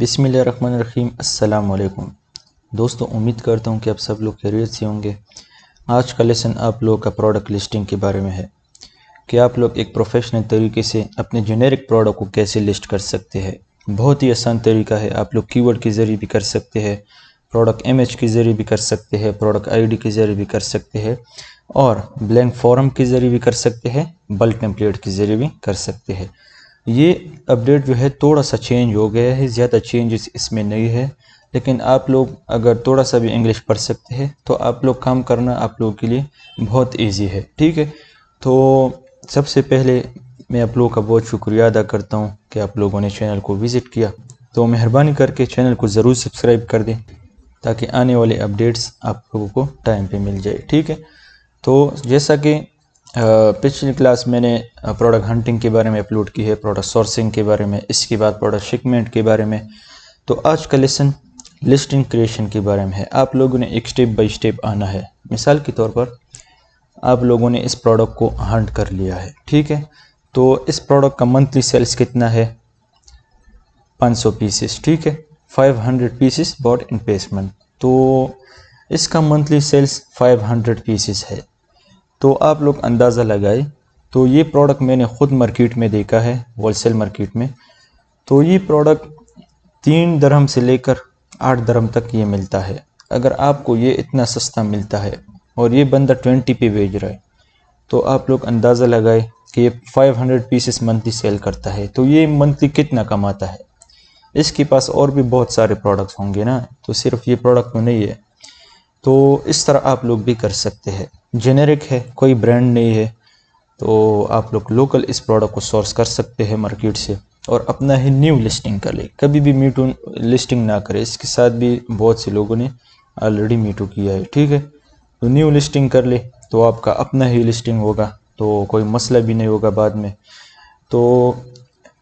बिस्मिल्लाहिर्रहमानिर्रहीम। अस्सलाम वालेकुम दोस्तों, उम्मीद करता हूँ कि आप सब लोग खैरियत से होंगे। आज का लेसन आप लोगों का प्रोडक्ट लिस्टिंग के बारे में है कि आप लोग एक प्रोफेशनल तरीके से अपने जेनेरिक प्रोडक्ट को कैसे लिस्ट कर सकते हैं। बहुत ही आसान तरीका है। आप लोग कीवर्ड के ज़रिए भी कर सकते हैं, प्रोडक्ट इमेज के ज़रिए भी कर सकते हैं, प्रोडक्ट आईडी के ज़रिए भी कर सकते हैं और ब्लैंक फॉर्म के ज़रिए भी कर सकते हैं, बल्क टेम्पलेट के ज़रिए भी कर सकते हैं। ये अपडेट जो है थोड़ा सा चेंज हो गया है, ज़्यादा चेंजेस इसमें नहीं है, लेकिन आप लोग अगर थोड़ा सा भी इंग्लिश पढ़ सकते हैं तो आप लोग काम करना आप लोगों के लिए बहुत इजी है। ठीक है, तो सबसे पहले मैं आप लोगों का बहुत शुक्रिया अदा करता हूँ कि आप लोगों ने चैनल को विज़िट किया। तो मेहरबानी करके चैनल को ज़रूर सब्सक्राइब कर दें ताकि आने वाले अपडेट्स आप लोगों को टाइम पे मिल जाए। ठीक है, तो जैसा कि पिछली क्लास मैंने प्रोडक्ट हंटिंग के बारे में अपलोड की है, प्रोडक्ट सोर्सिंग के बारे में, इसके बाद प्रोडक्ट शिपमेंट के बारे में। तो आज का लेसन लिस्टिंग क्रिएशन के बारे में है। आप लोगों ने एक स्टेप बाय स्टेप आना है। मिसाल के तौर पर आप लोगों ने इस प्रोडक्ट को हंट कर लिया है। ठीक है, तो इस प्रोडक्ट का मंथली सेल्स कितना है? 500 पीसेस। ठीक है, 500 पीसेस बॉट इन प्लेसमेंट। तो इसका मंथली सेल्स 500 पीसेस है। तो आप लोग अंदाज़ा लगाए। तो ये प्रोडक्ट मैंने ख़ुद मार्केट में देखा है, होलसेल मार्केट में। तो ये प्रोडक्ट 3 दरहम से लेकर 8 दरहम तक ये मिलता है। अगर आपको ये इतना सस्ता मिलता है और ये बंदा 20 पे बेच रहा है तो आप लोग अंदाज़ा लगाए कि ये 500 पीसेस मंथली सेल करता है, तो ये मंथली कितना कमाता है। इसके पास और भी बहुत सारे प्रोडक्ट्स होंगे ना, तो सिर्फ ये प्रोडक्ट तो नहीं है। तो इस तरह आप लोग भी कर सकते हैं। जेनेरिक है, कोई ब्रांड नहीं है, तो आप लोग लोकल इस प्रोडक्ट को सोर्स कर सकते हैं मार्केट से और अपना ही न्यू लिस्टिंग कर ले। कभी भी मीटू लिस्टिंग ना करें। इसके साथ भी बहुत से लोगों ने ऑलरेडी मीटू किया है। ठीक है, तो न्यू लिस्टिंग कर ले तो आपका अपना ही लिस्टिंग होगा, तो कोई मसला भी नहीं होगा बाद में। तो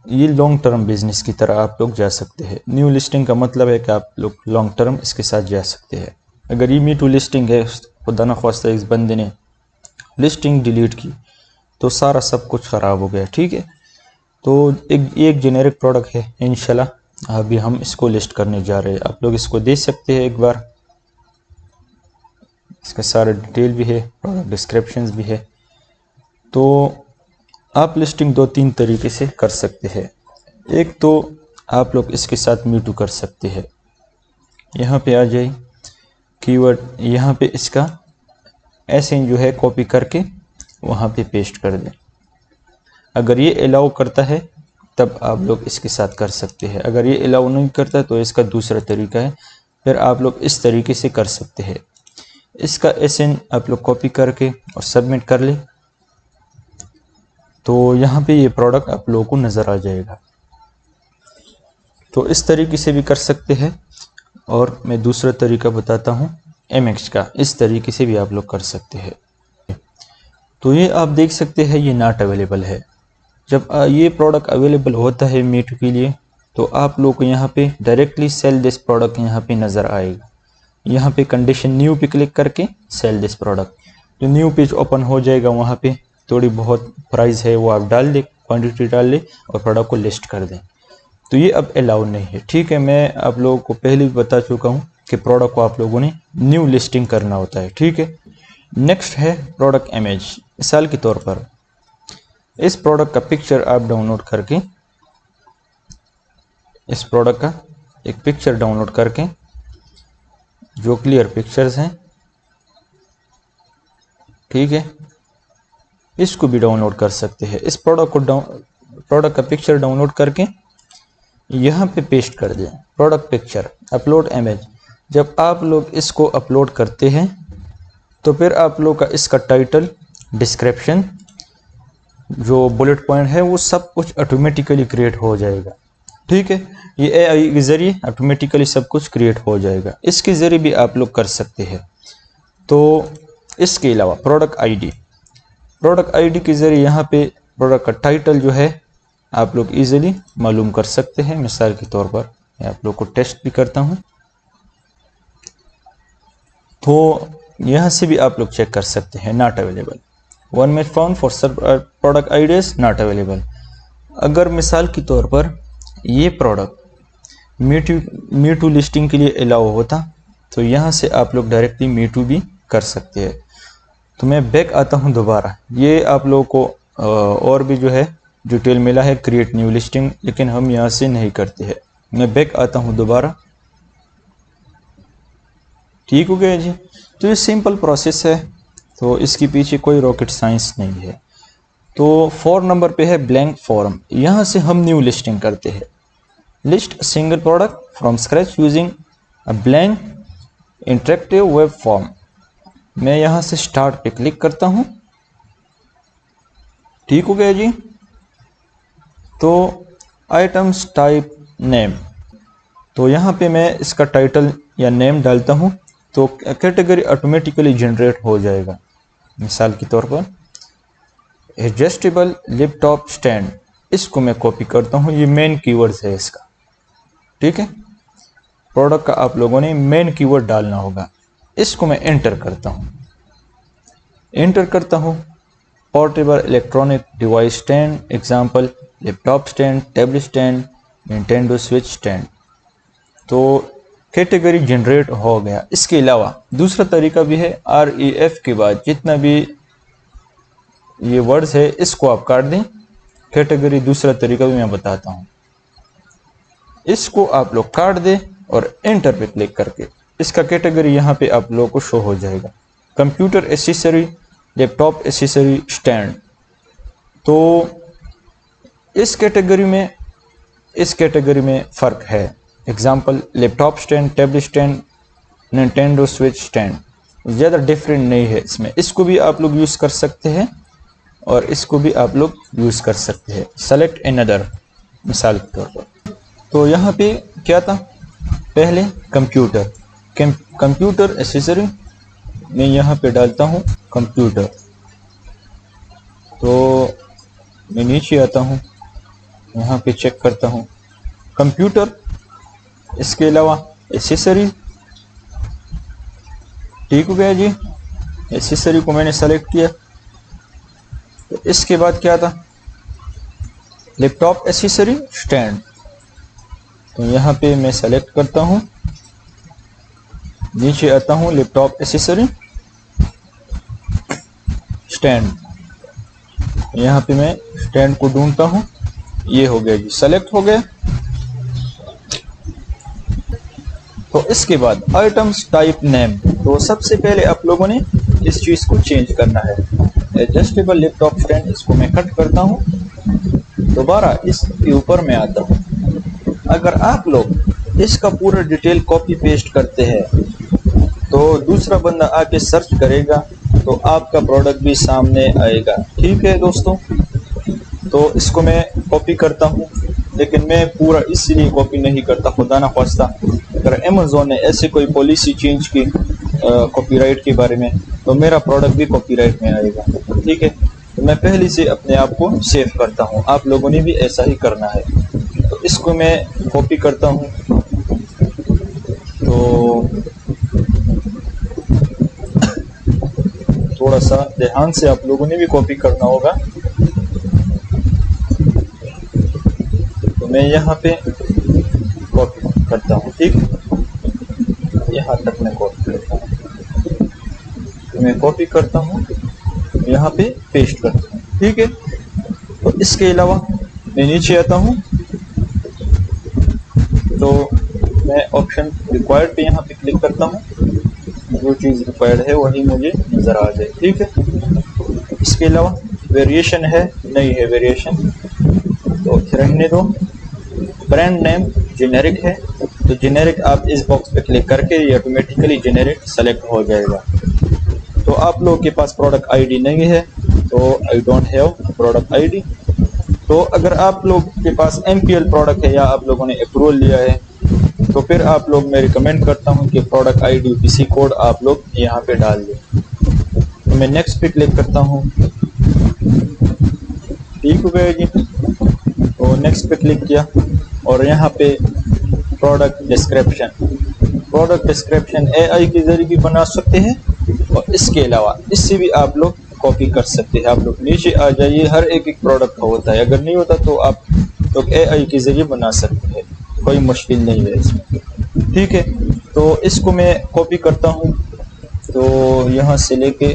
ये लॉन्ग टर्म बिजनेस की तरह आप लोग जा सकते हैं। न्यू लिस्टिंग का मतलब है कि आप लोग लॉन्ग टर्म इसके साथ जा सकते हैं। अगर ये मीटू लिस्टिंग है, खुदा न ख्वास्ता इस बंदे ने लिस्टिंग डिलीट की तो सारा सब कुछ ख़राब हो गया। ठीक है, तो एक जेनेरिक प्रोडक्ट है, इंशाल्लाह अभी हम इसको लिस्ट करने जा रहे हैं। आप लोग इसको देख सकते हैं एक बार, इसका सारा डिटेल भी है, प्रोडक्ट डिस्क्रिप्शंस भी है। तो आप लिस्टिंग 2-3 तरीके से कर सकते हैं। एक तो आप लोग इसके साथ मीटू कर सकते हैं। यहाँ पे आ जाए कीवर्ड, यहाँ पे इसका ऐसे जो है कॉपी करके वहाँ पे पेस्ट कर दें। अगर ये अलाउ करता है तब आप लोग इसके साथ कर सकते हैं। अगर ये अलाउ नहीं करता तो इसका दूसरा तरीका है, फिर आप लोग इस तरीके से कर सकते हैं। इसका एसएन आप लोग कॉपी करके और सबमिट कर ले तो यहाँ पे ये प्रोडक्ट आप लोगों को नज़र आ जाएगा। तो इस तरीके से भी कर सकते हैं और मैं दूसरा तरीका बताता हूँ एमएक्स का। इस तरीके से भी आप लोग कर सकते हैं। तो ये आप देख सकते हैं ये नॉट अवेलेबल है। जब ये प्रोडक्ट अवेलेबल होता है मीटू के लिए तो आप लोग को यहाँ पे डायरेक्टली सेल दिस प्रोडक्ट यहाँ पे नज़र आएगा। यहाँ पे कंडीशन न्यू पे क्लिक करके सेल दिस प्रोडक्ट, तो न्यू पेज ओपन हो जाएगा। वहाँ पे थोड़ी बहुत प्राइस है वो आप डाल दें, क्वांटिटी डाल लें और प्रोडक्ट को लिस्ट कर दें। तो ये अब अलाउड नहीं है। ठीक है, मैं आप लोगों को पहले भी बता चुका हूँ कि प्रोडक्ट को आप लोगों ने न्यू लिस्टिंग करना होता है। ठीक है, नेक्स्ट है प्रोडक्ट इमेज। मिसाल के तौर पर इस प्रोडक्ट का पिक्चर आप डाउनलोड करके, इस प्रोडक्ट का एक पिक्चर डाउनलोड करके, जो क्लियर पिक्चर्स हैं, ठीक है, इसको भी डाउनलोड कर सकते हैं। इस प्रोडक्ट का पिक्चर डाउनलोड करके यहाँ पे पेस्ट कर दें। Product picture upload image. जब आप लोग इसको अपलोड करते हैं तो फिर आप लोग का इसका टाइटल, डिस्क्रिप्शन, जो बुलेट पॉइंट है वो सब कुछ ऑटोमेटिकली क्रिएट हो जाएगा। ठीक है, ये एआई के ज़रिए ऑटोमेटिकली सब कुछ क्रिएट हो जाएगा। इसके ज़रिए भी आप लोग कर सकते हैं। तो इसके अलावा प्रोडक्ट आईडी के ज़रिए यहाँ पे प्रोडक्ट का टाइटल जो है आप लोग इजीली मालूम कर सकते हैं। मिसाल के तौर पर मैं आप लोग को टेस्ट भी करता हूँ, तो यहाँ से भी आप लोग चेक कर सकते हैं not available, 1 match found for product IDs not available. अगर मिसाल के तौर पर ये प्रोडक्ट मी टू लिस्टिंग के लिए अलाउ होता तो यहाँ से आप लोग डायरेक्टली मी टू भी कर सकते हैं। तो मैं बैक आता हूँ दोबारा। ये आप लोगों को और भी जो है डिटेल मिला है क्रिएट न्यू लिस्टिंग, लेकिन हम यहाँ से नहीं करते हैं। मैं बैक आता हूँ दोबारा। ठीक हो गया जी। तो ये सिंपल प्रोसेस है, तो इसके पीछे कोई रॉकेट साइंस नहीं है। तो 4 नंबर पे है ब्लैंक फॉर्म। यहाँ से हम न्यू लिस्टिंग करते हैं। List single product from scratch using a blank interactive web form. मैं यहाँ से स्टार्ट पे क्लिक करता हूँ। ठीक हो गया जी। तो आइटम्स टाइप नेम, तो यहाँ पे मैं इसका टाइटल या नेम डालता हूँ तो कैटेगरी ऑटोमेटिकली जनरेट हो जाएगा। मिसाल के तौर पर एडजस्टेबल लैपटॉप स्टैंड, इसको मैं कॉपी करता हूँ। ये मेन कीवर्ड्स है इसका। ठीक है, प्रोडक्ट का आप लोगों ने मेन कीवर्ड डालना होगा। इसको मैं एंटर करता हूँ। एंटर करता हूँ portable electronic device stand, example laptop stand, tablet stand, Nintendo switch stand. तो कैटेगरी जनरेट हो गया। इसके अलावा दूसरा तरीका भी है। REF के बाद जितना भी ये वर्ड्स है इसको आप काट दें। कैटेगरी दूसरा तरीका भी मैं बताता हूँ। इसको आप लोग काट दें और एंटर पे क्लिक करके इसका कैटेगरी यहाँ पे आप लोगों को शो हो जाएगा। Computer accessory, laptop accessory stand. तो इस कैटेगरी में फ़र्क है। Example laptop stand, tablet stand, Nintendo switch stand, ज़्यादा डिफरेंट नहीं है इसमें। इसको भी आप लोग यूज़ कर सकते हैं और इसको भी आप लोग यूज़ कर सकते हैं। सेलेक्ट अनदर मिसाल के तौर पर। तो यहाँ पे क्या था, पहले कंप्यूटर एसेसरी, मैं यहाँ पे डालता हूँ कंप्यूटर। तो मैं नीचे आता हूँ, यहाँ पे चेक करता हूँ कंप्यूटर। इसके अलावा एसेसरी। ठीक हो गया जी। एसेसरी को मैंने सेलेक्ट किया। तो इसके बाद क्या था, लैपटॉप एसेसरी स्टैंड। तो यहाँ पे मैं सेलेक्ट करता हूँ, नीचे आता हूँ लैपटॉप एसेसरी स्टैंड। यहाँ पे मैं स्टैंड को ढूंढता हूँ। ये हो गया जी, सेलेक्ट हो गया। तो इसके बाद आइटम्स टाइप नेम। तो सबसे पहले आप लोगों ने इस चीज को चेंज करना है। एडजस्टेबल लैपटॉप स्टैंड, इसको मैं कट करता हूँ। दोबारा इसके ऊपर मैं आता हूँ। अगर आप लोग इसका पूरा डिटेल कॉपी पेस्ट करते हैं तो दूसरा बंदा आके सर्च करेगा तो आपका प्रोडक्ट भी सामने आएगा। ठीक है दोस्तों। तो इसको मैं कॉपी करता हूँ, लेकिन मैं पूरा इसलिए कॉपी नहीं करता, खुदा ना ख्वास्ता अगर अमेज़ॉन ने ऐसे कोई पॉलिसी चेंज की कॉपीराइट के बारे में तो मेरा प्रोडक्ट भी कॉपीराइट में आएगा। ठीक है, तो मैं पहले से अपने आप को सेव करता हूँ। आप लोगों ने भी ऐसा ही करना है। तो इसको मैं कॉपी करता हूँ। तो थोड़ा सा ध्यान से आप लोगों ने भी कॉपी करना होगा। तो मैं यहाँ पे कॉपी करता हूँ। ठीक, यहाँ तक मैं कॉपी करता हूँ। तो मैं कॉपी करता हूँ, यहाँ पे पेस्ट करता हूँ। ठीक है। तो इसके अलावा मैं नीचे आता हूँ तो मैं ऑप्शन रिक्वायर्ड पे यहाँ पे क्लिक करता हूँ। जो चीज़ रिक्वायर्ड है वही मुझे नज़र आ जाए। ठीक है। इसके अलावा वेरिएशन है, नहीं है वेरिएशन, तो रहने दो। ब्रांड नेम जेनेरिक है, तो जेनेरिक आप इस बॉक्स पे क्लिक करके ये ऑटोमेटिकली जेनेरिक सेलेक्ट हो जाएगा। तो आप लोगों के पास प्रोडक्ट आईडी नहीं है तो I don't have product ID. तो अगर आप लोग के पास MPL प्रोडक्ट है या आप लोगों ने अप्रूवल लिया है तो फिर आप लोग, मैं रिकमेंड करता हूं कि प्रोडक्ट आईडी UPC कोड आप लोग यहाँ पे डाल दें। तो मैं नेक्स्ट पे क्लिक करता हूँ। ठीक हो गया जी। तो नेक्स्ट पे क्लिक किया और यहाँ पे प्रोडक्ट डिस्क्रिप्शन AI के जरिए भी बना सकते हैं और इसके अलावा इससे भी आप लोग कॉपी कर सकते हैं। आप लोग नीचे आ जाइए, हर एक प्रोडक्ट का होता है, अगर नहीं होता तो आप लोग AI के जरिए बना सकते हैं। कोई मुश्किल नहीं है इसमें। ठीक है, तो इसको मैं कॉपी करता हूँ। तो यहाँ से लेके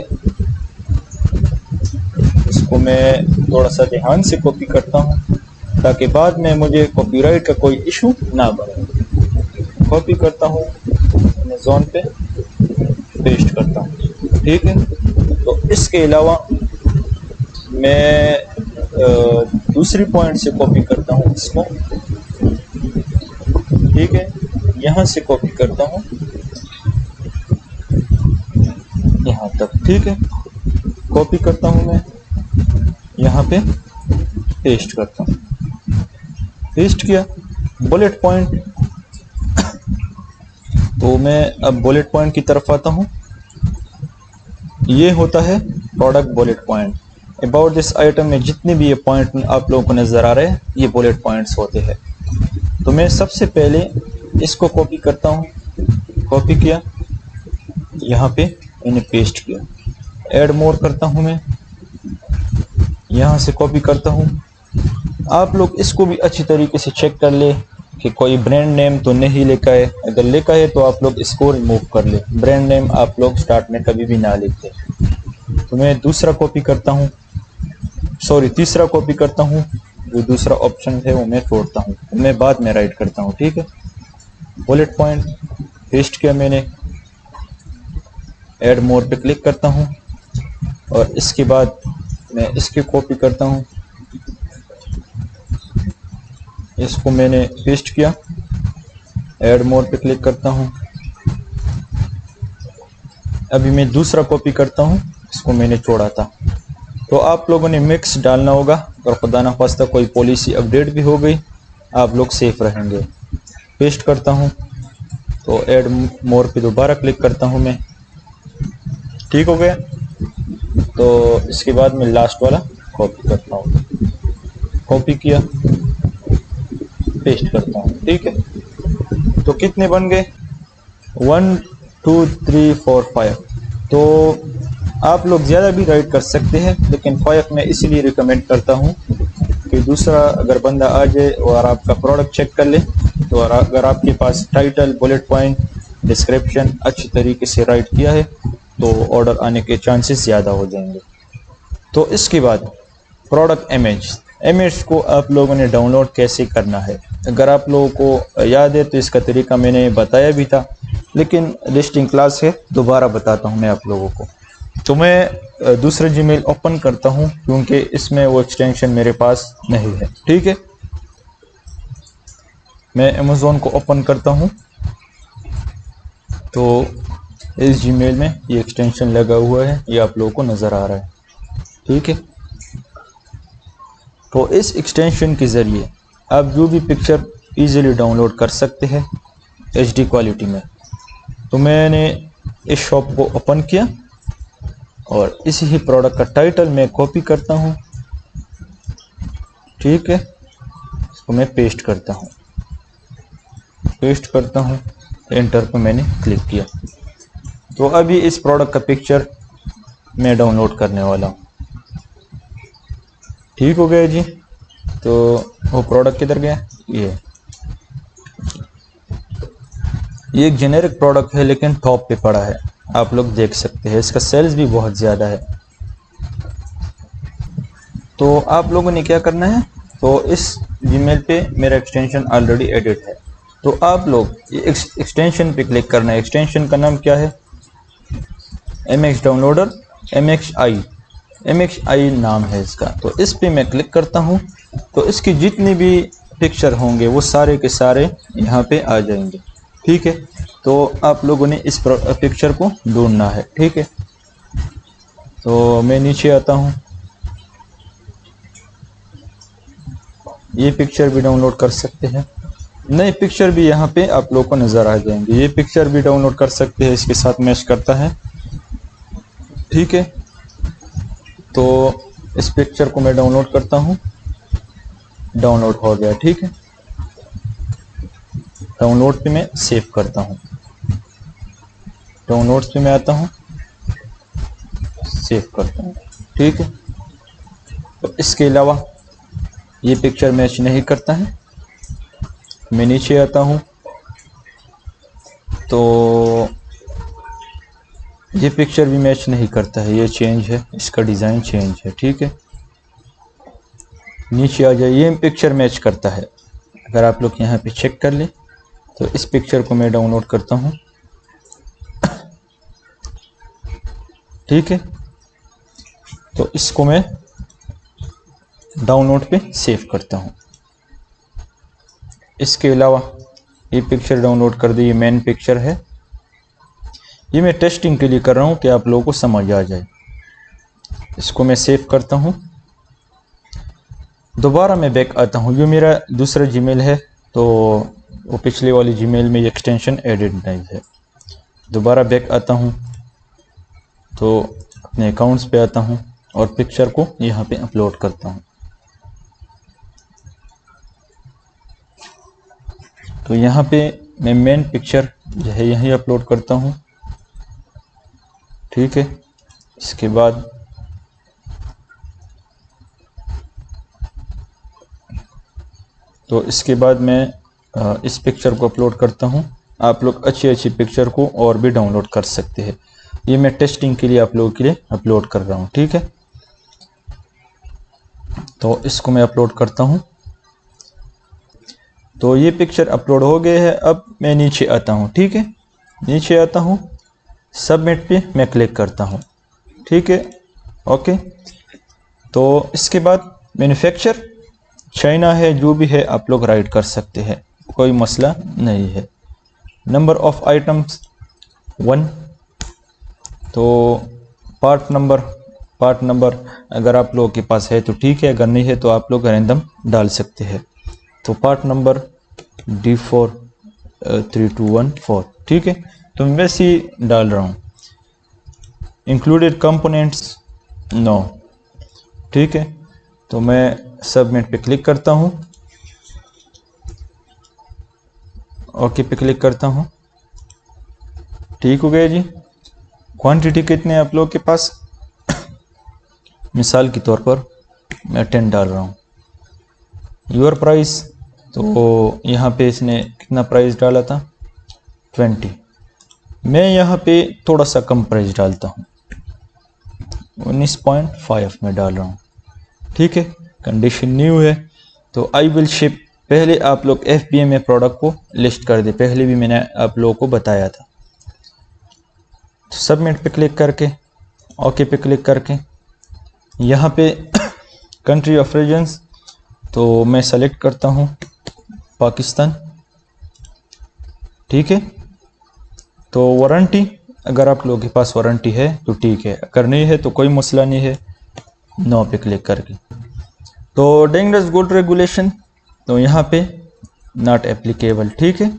इसको मैं थोड़ा सा ध्यान से कॉपी करता हूँ ताकि बाद में मुझे कॉपीराइट का कोई इशू ना बने। कॉपी करता हूँ, अमेज़ॉन पे पेस्ट करता हूँ। ठीक है, तो इसके अलावा मैं दूसरी पॉइंट से कॉपी करता हूँ इसको। ठीक है, यहाँ से कॉपी करता हूँ यहाँ तक। ठीक है, कॉपी करता हूँ मैं, यहाँ पे पेस्ट करता हूँ। पेस्ट किया, बुलेट पॉइंट। तो मैं अब बुलेट पॉइंट की तरफ आता हूँ। ये होता है product bullet point. About this item में जितने भी ये पॉइंट आप लोगों को नज़र आ रहे हैं, ये बुलेट पॉइंट्स होते हैं। तो मैं सबसे पहले इसको कॉपी करता हूँ। कॉपी किया, यहाँ पे मैंने पेस्ट किया। ऐड मोर करता हूँ मैं, यहाँ से कॉपी करता हूँ। आप लोग इसको भी अच्छी तरीके से चेक कर ले कि कोई ब्रांड नेम तो नहीं लिखा है। अगर लिखा है तो आप लोग इसको रिमूव कर ले। ब्रांड नेम आप लोग स्टार्ट में कभी भी ना लिखें। तो मैं दूसरा कॉपी करता हूँ, सॉरी तीसरा कॉपी करता हूँ। जो दूसरा ऑप्शन है वो मैं छोड़ता हूँ, मैं बाद में राइट करता हूँ। ठीक है, बुलेट पॉइंट पेस्ट किया मैंने, ऐड मोर पे क्लिक करता हूँ और इसके बाद मैं इसकी कॉपी करता हूँ। इसको मैंने पेस्ट किया, ऐड मोर पे क्लिक करता हूँ। अभी मैं दूसरा कॉपी करता हूँ, इसको मैंने छोड़ा था। तो आप लोगों ने मिक्स डालना होगा और खुदा ना खास्ता कोई पॉलिसी अपडेट भी हो गई, आप लोग सेफ रहेंगे। पेस्ट करता हूँ, तो ऐड मोर पे दोबारा क्लिक करता हूँ मैं। ठीक हो गया। तो इसके बाद मैं लास्ट वाला कॉपी करता हूँ। कॉपी किया, पेस्ट करता हूँ। ठीक है, तो कितने बन गए? 1 2 3 4 5। तो आप लोग ज़्यादा भी राइट कर सकते हैं, लेकिन 5 मैं इसलिए रिकमेंड करता हूँ कि दूसरा अगर बंदा आ जाए और आपका प्रोडक्ट चेक कर ले, तो अगर आपके पास टाइटल, बुलेट पॉइंट, डिस्क्रिप्शन अच्छी तरीके से राइट किया है तो ऑर्डर आने के चांसेस ज़्यादा हो जाएंगे। तो इसके बाद प्रोडक्ट इमेज को आप लोगों ने डाउनलोड कैसे करना है, अगर आप लोगों को याद है तो इसका तरीका मैंने बताया भी था, लेकिन लिस्टिंग क्लास है, दोबारा बताता हूं मैं आप लोगों को। तो मैं दूसरा जीमेल ओपन करता हूं क्योंकि इसमें वो एक्सटेंशन मेरे पास नहीं है। ठीक है, मैं अमेज़ॉन को ओपन करता हूं। तो इस जीमेल में ये एक्सटेंशन लगा हुआ है, ये आप लोगों को नज़र आ रहा है। ठीक है, तो इस एक्सटेंशन के ज़रिए आप जो भी पिक्चर इजीली डाउनलोड कर सकते हैं HD क्वालिटी में। तो मैंने इस शॉप को ओपन किया और इसी ही प्रोडक्ट का टाइटल मैं कॉपी करता हूँ। ठीक है, इसको मैं पेस्ट करता हूँ। एंटर पे मैंने क्लिक किया। तो अभी इस प्रोडक्ट का पिक्चर मैं डाउनलोड करने वाला हूँ। ठीक हो गया जी। तो वो प्रोडक्ट किधर गया? ये एक जेनेरिक प्रोडक्ट है लेकिन टॉप पे पड़ा है, आप लोग देख सकते हैं। इसका सेल्स भी बहुत ज़्यादा है। तो आप लोगों ने क्या करना है, तो इस जीमेल पे मेरा एक्सटेंशन ऑलरेडी एडिट है। तो आप लोग एक्सटेंशन पे क्लिक करना है। एक्सटेंशन का नाम क्या है? MX डाउनलोडर, MXI नाम है इसका। तो इस पे मैं क्लिक करता हूँ, तो इसकी जितनी भी पिक्चर होंगे वो सारे के सारे यहाँ पे आ जाएंगे। ठीक है, तो आप लोगों ने इस पिक्चर को ढूंढना है। ठीक है, तो मैं नीचे आता हूँ। ये पिक्चर भी डाउनलोड कर सकते हैं, नए पिक्चर भी यहाँ पे आप लोगों को नज़र आ जाएंगे। ये पिक्चर भी डाउनलोड कर सकते हैं, इसके साथ मैच करता है। ठीक है, तो इस पिक्चर को मैं डाउनलोड करता हूँ। डाउनलोड हो गया। ठीक है, डाउनलोड पे मैं सेव करता हूँ। डाउनलोड्स पे मैं आता हूँ, सेव करता हूँ। ठीक है, तो इसके अलावा ये पिक्चर मैच नहीं करता है, मैं नीचे आता हूँ तो ये पिक्चर भी मैच नहीं करता है, ये चेंज है, इसका डिज़ाइन चेंज है। ठीक है, नीचे आ जाए, ये पिक्चर मैच करता है। अगर आप लोग यहाँ पे चेक कर लें तो इस पिक्चर को मैं डाउनलोड करता हूँ। ठीक है, तो इसको मैं डाउनलोड पे सेव करता हूँ। इसके अलावा ये पिक्चर डाउनलोड कर दी, ये मेन पिक्चर है। ये मैं टेस्टिंग के लिए कर रहा हूँ कि आप लोगों को समझ आ जाए। इसको मैं सेव करता हूँ। दोबारा मैं बैक आता हूँ। ये मेरा दूसरा जीमेल है, तो वो पिछले वाली जीमेल में एक्सटेंशन एडिट नहीं है। दोबारा बैक आता हूँ तो अपने अकाउंट्स पे आता हूँ और पिक्चर को यहाँ पे अपलोड करता हूँ। तो यहाँ पे मैं मेन पिक्चर जो है यहीं अपलोड करता हूँ। ठीक है, इसके बाद मैं इस पिक्चर को अपलोड करता हूँ। आप लोग अच्छी अच्छी पिक्चर को और भी डाउनलोड कर सकते हैं। ये मैं टेस्टिंग के लिए आप लोगों के लिए अपलोड कर रहा हूँ। ठीक है, तो इसको मैं अपलोड करता हूँ। तो ये पिक्चर अपलोड हो गए हैं। अब मैं नीचे आता हूँ। ठीक है, नीचे आता हूँ, सबमिट पे मैं क्लिक करता हूँ। ठीक है, ओके। तो इसके बाद मैन्युफैक्चर चाइना है, जो भी है आप लोग राइट कर सकते हैं, कोई मसला नहीं है। Number of items 1। तो पार्ट नंबर अगर आप लोगों के पास है तो ठीक है, अगर नहीं है तो आप लोग रैंडम डाल सकते हैं। तो पार्ट नंबर D43214। ठीक है, तो मैं वैसे ही डाल रहा हूँ। Included components no. ठीक है, तो मैं सबमिट पे क्लिक करता हूँ, ओके पे क्लिक करता हूँ। ठीक हो गया जी। क्वांटिटी कितने आप लोगों के पास? मिसाल के तौर पर मैं 10 डाल रहा हूँ। योर प्राइस, तो यहाँ पे इसने कितना प्राइस डाला था? 20। मैं यहाँ पे थोड़ा सा कम प्राइस डालता हूँ, 19.5 में डाल रहा हूँ। ठीक है, कंडीशन न्यू है तो आई विल शिप। पहले आप लोग FBA में प्रोडक्ट को लिस्ट कर दे, पहले भी मैंने आप लोगों को बताया था। तो सबमिट पे क्लिक करके, ओके पे क्लिक करके, यहाँ पे कंट्री ऑफ रीजन्स, तो मैं सेलेक्ट करता हूँ पाकिस्तान। ठीक है, तो वारंटी, अगर आप लोगों के पास वारंटी है तो ठीक है, अगर नहीं है तो कोई मसला नहीं है, नो पे क्लिक करके। तो डेंजरस गुड रेगुलेशन, तो यहाँ पे नॉट एप्लीकेबल। ठीक है,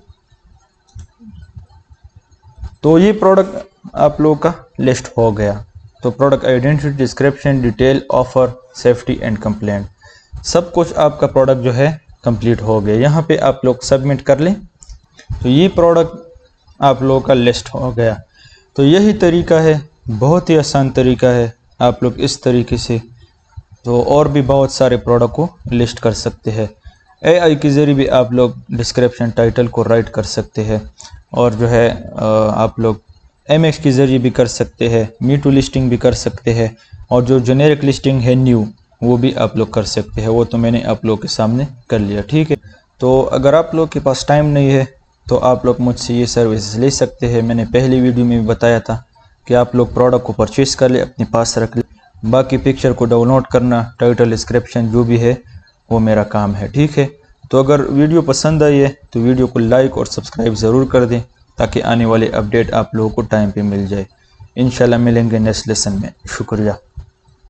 तो ये प्रोडक्ट आप लोगों का लिस्ट हो गया। तो product identity, description, detail, offer, safety and complaint, सब कुछ आपका प्रोडक्ट जो है कंप्लीट हो गया। यहाँ पे आप लोग सबमिट कर लें तो ये प्रोडक्ट आप लोगों का लिस्ट हो गया। तो यही तरीका है, बहुत ही आसान तरीका है। आप लोग इस तरीके से तो और भी बहुत सारे प्रोडक्ट को लिस्ट कर सकते हैं। AI के ज़रिए भी आप लोग डिस्क्रिप्शन, टाइटल को राइट कर सकते हैं, और जो है आप लोग MX के ज़रिए भी कर सकते हैं, Me-Too लिस्टिंग भी कर सकते हैं, और जो जेनेरिक लिस्टिंग है न्यू, वो भी आप लोग कर सकते हैं। वो तो मैंने आप लोग के सामने कर लिया। ठीक है, तो अगर आप लोग के पास टाइम नहीं है तो आप लोग मुझसे ये सर्विस ले सकते हैं। मैंने पहली वीडियो में भी बताया था कि आप लोग प्रोडक्ट को परचेस कर ले, अपने पास रख ले, बाकी पिक्चर को डाउनलोड करना, टाइटल, डिस्क्रिप्शन जो भी है वो मेरा काम है। ठीक है, तो अगर वीडियो पसंद आई है तो वीडियो को लाइक और सब्सक्राइब ज़रूर कर दें, ताकि आने वाले अपडेट आप लोगों को टाइम पे मिल जाए। इंशाल्लाह मिलेंगे नेक्स्ट लेसन में। शुक्रिया।